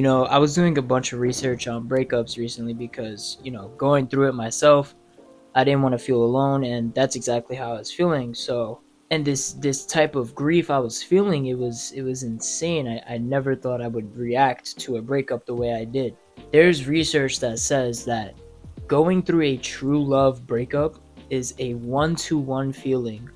I was doing a bunch of research on breakups recently because, going through it myself, I didn't want to feel alone, and that's exactly how I was feeling. So, and this type of grief I was feeling, it was insane. I never thought I would react to a breakup the way I did. There's research that says that going through a true love breakup is a one-to-one feeling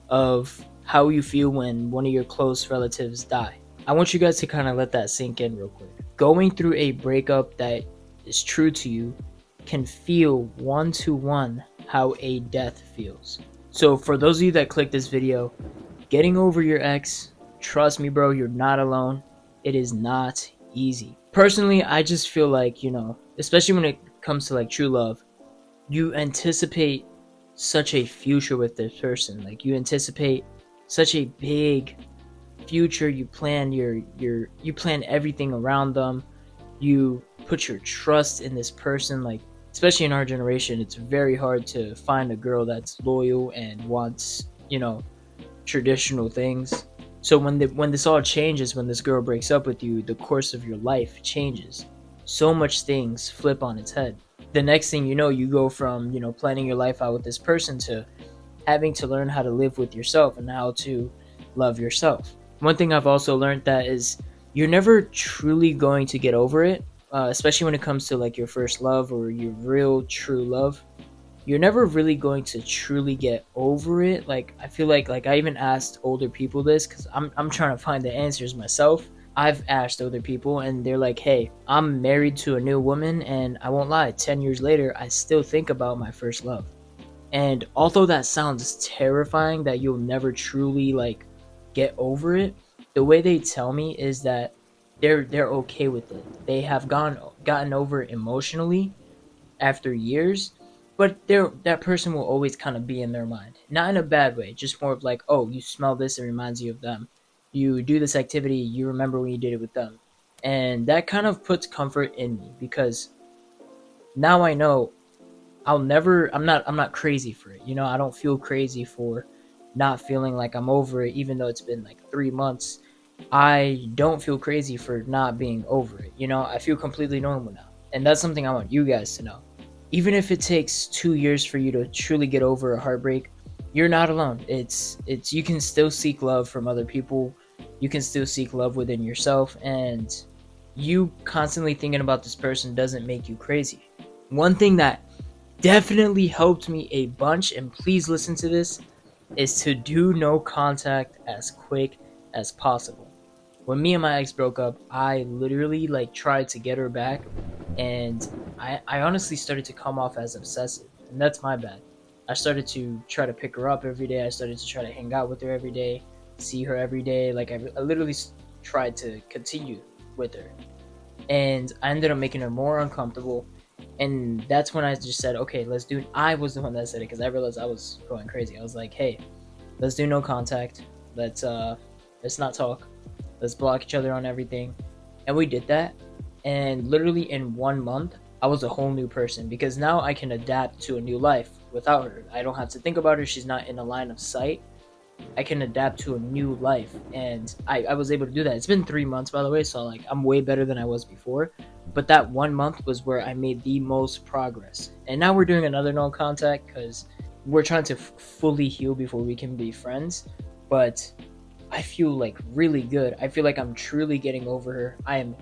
of how you feel when one of your close relatives die. I want you guys to kind of let that sink in real quick. Going through a breakup that is true to you can feel one to one how a death feels. So, for those of you that clicked this video, getting over your ex, trust me, bro, you're not alone. It is not easy. Personally, I just feel like, especially when it comes to like true love, you anticipate such a future with this person. Like you anticipate such a big future. You plan you plan everything around them. You put your trust in this person. Like, especially in our generation, it's very hard to find a girl that's loyal and wants, traditional things. So when this all changes, when this girl breaks up with you, the course of your life changes. So much things flip on its head. The next thing you know, you go from, planning your life out with this person to having to learn how to live with yourself and how to love yourself. One thing I've also learned that is you're never truly going to get over it, especially when it comes to like your first love or your real true love. You're never really going to truly get over it. Like I feel like I even asked older people this because I'm trying to find the answers myself. I've asked other people and they're like, hey, I'm married to a new woman, and I won't lie, 10 years later I still think about my first love. And although that sounds terrifying that you'll never truly like get over it, the way they tell me is that they're okay with it. They have gotten over it emotionally after years, but that person will always kind of be in their mind. Not in a bad way, just more of like, oh, you smell this, it reminds you of them. You do this activity, you remember when you did it with them. And that kind of puts comfort in me because now I know I'm not crazy for it. I don't feel crazy for not feeling like I'm over it even though it's been like 3 months. I don't feel crazy for not being over it. I feel completely normal now. And that's something I want you guys to know. Even if it takes 2 years for you to truly get over a heartbreak, you're not alone. It's you can still seek love from other people. You can still seek love within yourself, and you constantly thinking about this person doesn't make you crazy. One thing that definitely helped me a bunch, and please listen to this, is to do no contact as quick as possible. When me and my ex broke up, I literally like tried to get her back, and I honestly started to come off as obsessive, and that's my bad. I started to try to pick her up every day. I started to try to hang out with her every day, see her every day. Like I literally tried to continue with her, and I ended up making her more uncomfortable. And that's when I just said, okay, let's do. I was the one that said it because I realized I was going crazy. I was like, hey, let's do no contact. Let's not talk. Let's block each other on everything. And we did that. And literally in 1 month, I was a whole new person because now I can adapt to a new life without her. I don't have to think about her. She's not in a line of sight. I can adapt to a new life, and I was able to do that. It's been 3 months, by the way, so like I'm way better than I was before. But that 1 month was where I made the most progress, and now we're doing another no contact because we're trying to fully heal before we can be friends. But I feel like really good. I feel like I'm truly getting over her. I am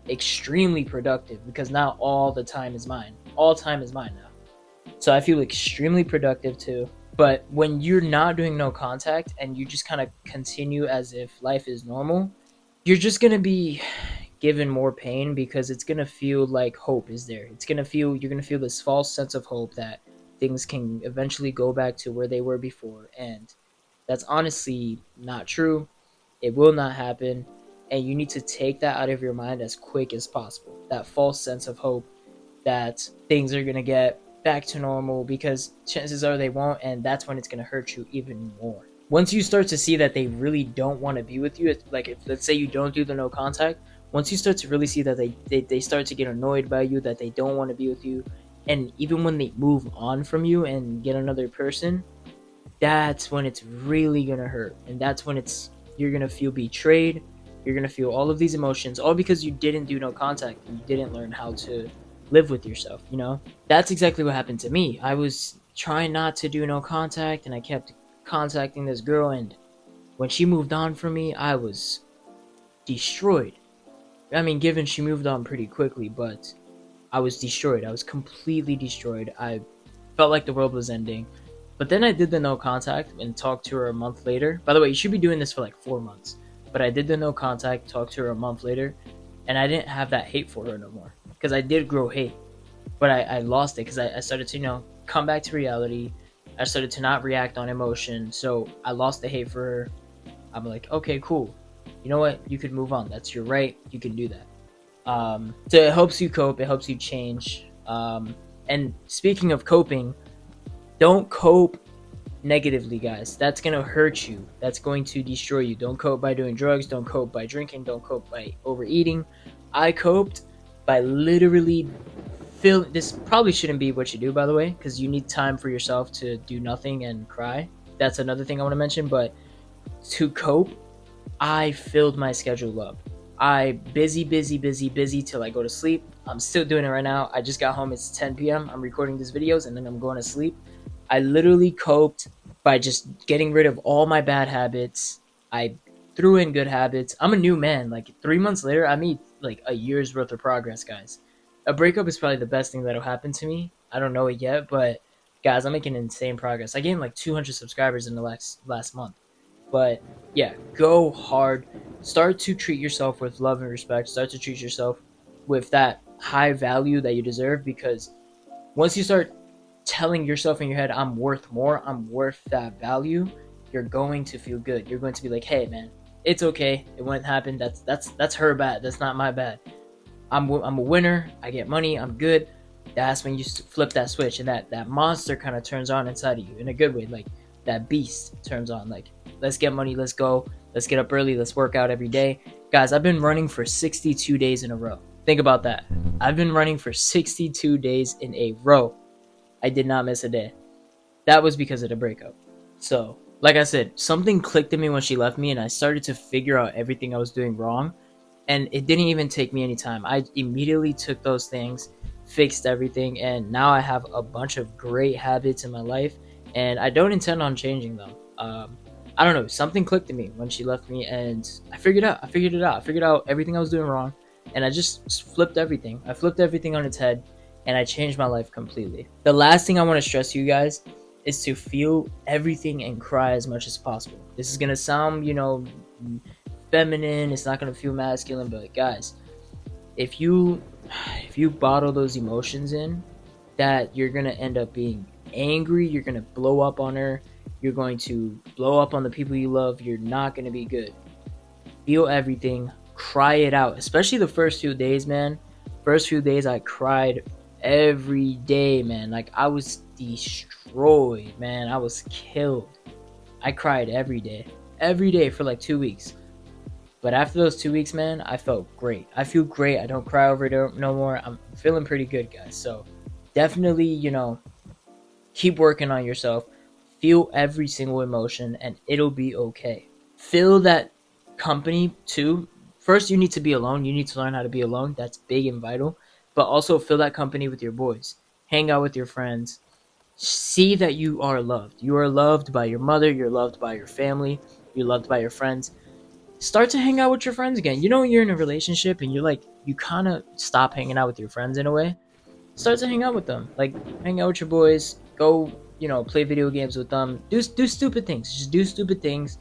extremely productive because now all the time is mine. All time is mine now. So I feel extremely productive too. But when you're not doing no contact and you just kind of continue as if life is normal, you're just going to be given more pain because it's going to feel like hope is there. You're going to feel this false sense of hope that things can eventually go back to where they were before. And that's honestly not true. It will not happen. And you need to take that out of your mind as quick as possible. That false sense of hope that things are going to get back to normal, because chances are they won't, and that's when it's going to hurt you even more. Once you start to see that they really don't want to be with you, like if let's say you don't do the no contact, once you start to really see that they start to get annoyed by you, that they don't want to be with you, and even when they move on from you and get another person, that's when it's really going to hurt, and that's when you're going to feel betrayed. You're gonna feel all of these emotions, all because you didn't do no contact and you didn't learn how to live with yourself, you know? That's exactly what happened to me. I was trying not to do no contact and I kept contacting this girl, and when she moved on from me, I was destroyed. I mean, given she moved on pretty quickly, but I was destroyed. I was completely destroyed. I felt like the world was ending. But then I did the no contact and talked to her a month later. By the way, you should be doing this for like 4 months. But I did the no contact, talked to her a month later, and I didn't have that hate for her no more. Because I did grow hate. But I lost it because I started to, come back to reality. I started to not react on emotion. So I lost the hate for her. I'm like, okay, cool. You know what? You could move on. That's your right. You can do that. So it helps you cope. It helps you change. And speaking of coping, don't cope negatively, guys. That's gonna hurt you. That's going to destroy you. Don't cope by doing drugs. Don't cope by drinking. Don't cope by overeating. I coped by literally this probably shouldn't be what you do, by the way, because you need time for yourself to do nothing and cry. That's another thing I want to mention. But to cope, I filled my schedule up. I busy till I go to sleep. I'm still doing it right now. I just got home. It's 10 p.m. I'm recording these videos and then I'm going to sleep. I literally coped by just getting rid of all my bad habits. I threw in good habits. I'm a new man. Like 3 months later, I made like a year's worth of progress, guys. A breakup is probably the best thing that'll happen to me. I don't know it yet, but guys, I'm making insane progress. I gained like 200 subscribers in the last month. But yeah, go hard. Start to treat yourself with love and respect. Start to treat yourself with that high value that you deserve, because once you start telling yourself in your head, I'm worth more, I'm worth that value, you're going to feel good. You're going to be like, hey man, it's okay. It wouldn't happen. That's her bad. That's not my bad. I'm a winner. I get money. I'm good. That's when you flip that switch, and that monster kind of turns on inside of you in a good way. Like that beast turns on. Like, let's get money. Let's go. Let's get up early. Let's work out every day. Guys, I've been running for 62 days in a row. Think about that. I've been running for 62 days in a row. I did not miss a day. That was because of the breakup. So, like I said, something clicked in me when she left me, and I started to figure out everything I was doing wrong. And it didn't even take me any time. I immediately took those things, fixed everything, and now I have a bunch of great habits in my life, and I don't intend on changing them. I don't know, something clicked in me when she left me, and I figured it out. I figured out everything I was doing wrong, and I just flipped everything. I flipped everything on its head, and I changed my life completely. The last thing I want to stress to you guys is to feel everything and cry as much as possible. This is gonna sound, feminine. It's not gonna feel masculine, but guys, if you bottle those emotions in, that you're gonna end up being angry. You're gonna blow up on her. You're going to blow up on the people you love. You're not gonna be good. Feel everything. Cry it out. Especially the first few days, man. First few days, I cried every day, man. Like, I was destroyed, man. I was killed. I cried every day for like 2 weeks. But after those 2 weeks, man, I felt great. I feel great. I don't cry over it no more. I'm feeling pretty good, guys. So definitely, keep working on yourself. Feel every single emotion, and it'll be okay. Feel that company too. First, you need to be alone. You need to learn how to be alone. That's big and vital. But also fill that company with your boys. Hang out with your friends. See that you are loved. You are loved by your mother. You're loved by your family. You're loved by your friends. Start to hang out with your friends again. When you're in a relationship and you kind of stop hanging out with your friends in a way. Start to hang out with them. Like, hang out with your boys. Go, play video games with them. Do stupid things. Just do stupid things.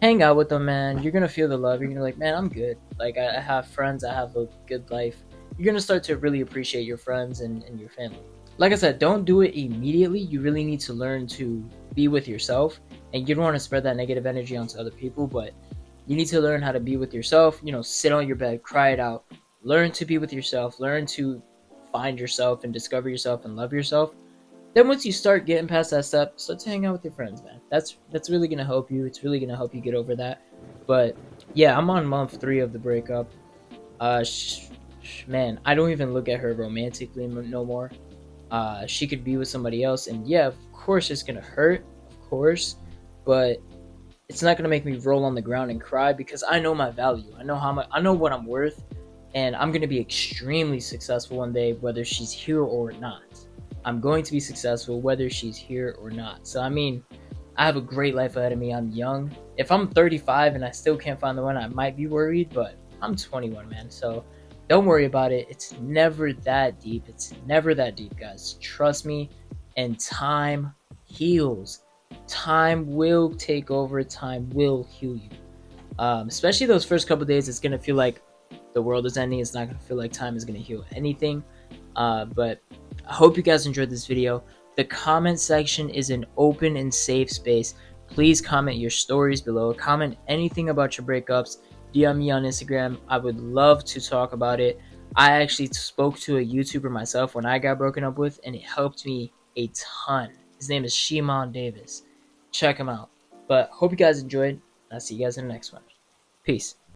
Hang out with them, man. You're gonna feel the love. You're gonna be like, man, I'm good. Like, I have friends. I have a good life. You're gonna start to really appreciate your friends and your family. Like I said, don't do it immediately. You really need to learn to be with yourself, and you don't want to spread that negative energy onto other people, but you need to learn how to be with yourself. Sit on your bed, cry it out. Learn to be with yourself. Learn to find yourself and discover yourself and love yourself. Then once you start getting past that step, start to hang out with your friends, man. That's really going to help you. It's really going to help you get over that. But yeah, I'm on month 3 of the breakup. Man, I don't even look at her romantically no more. She could be with somebody else, and yeah, of course it's going to hurt, of course. But it's not gonna make me roll on the ground and cry, because I know my value. I know how much, I know what I'm worth, and I'm gonna be extremely successful one day, whether she's here or not. I'm going to be successful whether she's here or not. So I mean, I have a great life ahead of me. I'm young. If I'm 35 and I still can't find the one, I might be worried, but I'm 21, man. So don't worry about it. It's never that deep. It's never that deep, guys. Trust me. And time heals. Time will take over. Time will heal you. Especially those first couple days, it's gonna feel like the world is ending. It's not gonna feel like time is gonna heal anything. But I hope you guys enjoyed this video. The comment section is an open and safe space. Please comment your stories below. Comment anything about your breakups. DM me on Instagram. I would love to talk about it. I actually spoke to a YouTuber myself when I got broken up with, and it helped me a ton. His name is Shimon Davis. Check him out. But hope you guys enjoyed. I'll see you guys in the next one. Peace.